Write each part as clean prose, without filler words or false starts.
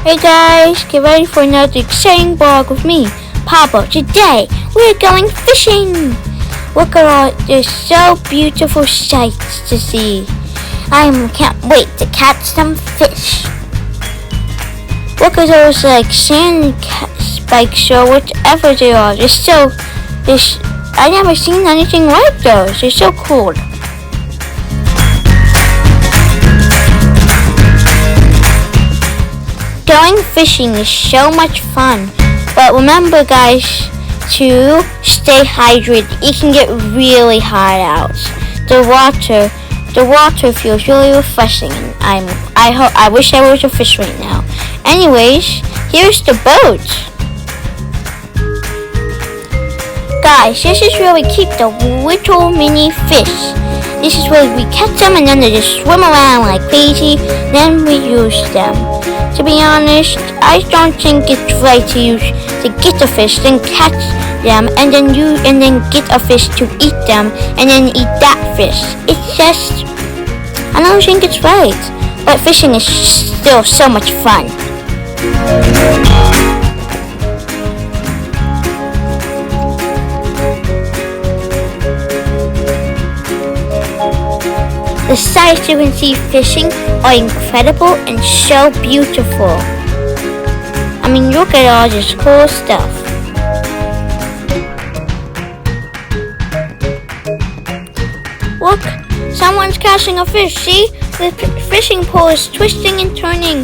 Hey guys, get ready for another exciting vlog with me, Pablo. Today, we're going fishing! Look at all these so beautiful sights to see. I can't wait to catch some fish. Look at those sand spikes or whatever they are. I never seen anything like those. They're so cool. Going fishing is so much fun, but remember guys to stay hydrated. It can get really hot out. The water feels really refreshing. I wish I was a fish right now. Anyways, here's the boat. Guys, this is where we keep the little mini fish. This is where we catch them and then they just swim around like crazy. Then we use them. To be honest, I don't think it's right to get the fish, then catch them, and then get a fish to eat them, and then eat that fish. It's just, I don't think it's right. But fishing is still so much fun. The sights you can see fishing are incredible and so beautiful. I mean, look at all this cool stuff. Look, someone's catching a fish. See? The fishing pole is twisting and turning.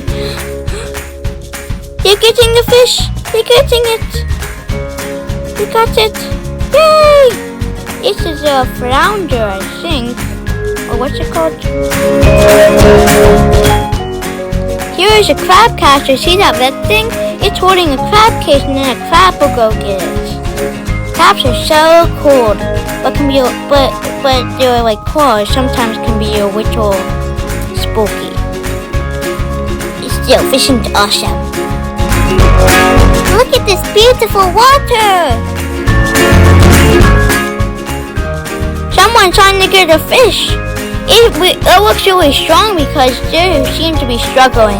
They're getting the fish. They're getting it. They got it. Yay! This is a flounder, I think. Or what's it called? Here is a crab catcher. See that red thing? It's holding a crab case and then a crab will go get it. Crabs are so cool, but they're like cool. Sometimes can be a little spooky. Still, fishing's awesome. Look at this beautiful water. Someone's trying to get a fish. It looks really strong because they seem to be struggling.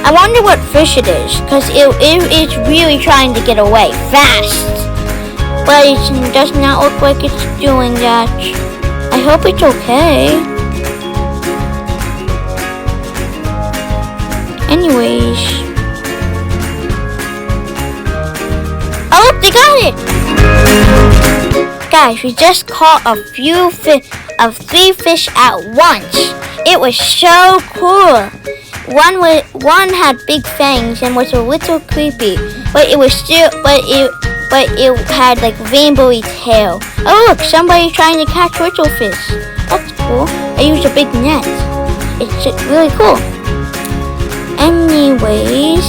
I wonder what fish it is, because it's really trying to get away fast. But it does not look like it's doing that. I hope it's okay. Anyways. Oh, they got it! Guys, we just caught a few fish. Of 3 fish at once. It was so cool. One had big fangs and was a little creepy, but it had like rainbowy tail. Oh look, somebody's trying to catch little fish. That's cool. I used a big net. It's really cool. Anyways,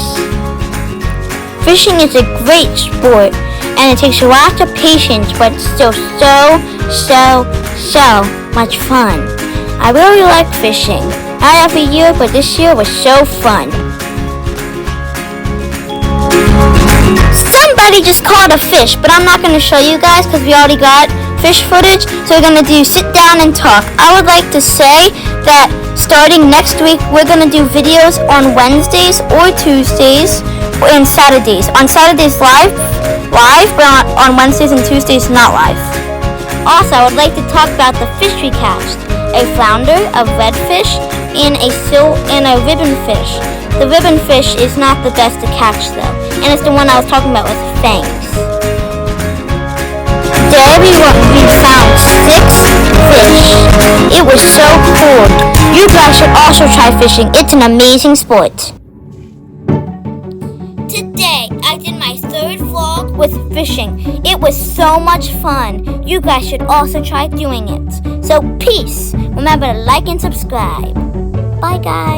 fishing is a great sport and it takes lots of patience, but it's still so much fun. I really like fishing. Not every year, but this year was so fun. Somebody just caught a fish, but I'm not going to show you guys because we already got fish footage. So we're going to sit down and talk. I would like to say that starting next week, we're going to do videos on Wednesdays or Tuesdays and Saturdays. On Saturdays live, but on Wednesdays and Tuesdays not live. Also, I would like to talk about the fish we catched. A flounder, a redfish, and a ribbon fish. The ribbon fish is not the best to catch though, and it's the one I was talking about with fangs. Today we found 6 fish. It was so cool. You guys should also try fishing. It's an amazing sport. Today, I did my 3rd vlog with fishing. It was so much fun. You guys should also try doing it. So, peace. Remember to like and subscribe. Bye, guys.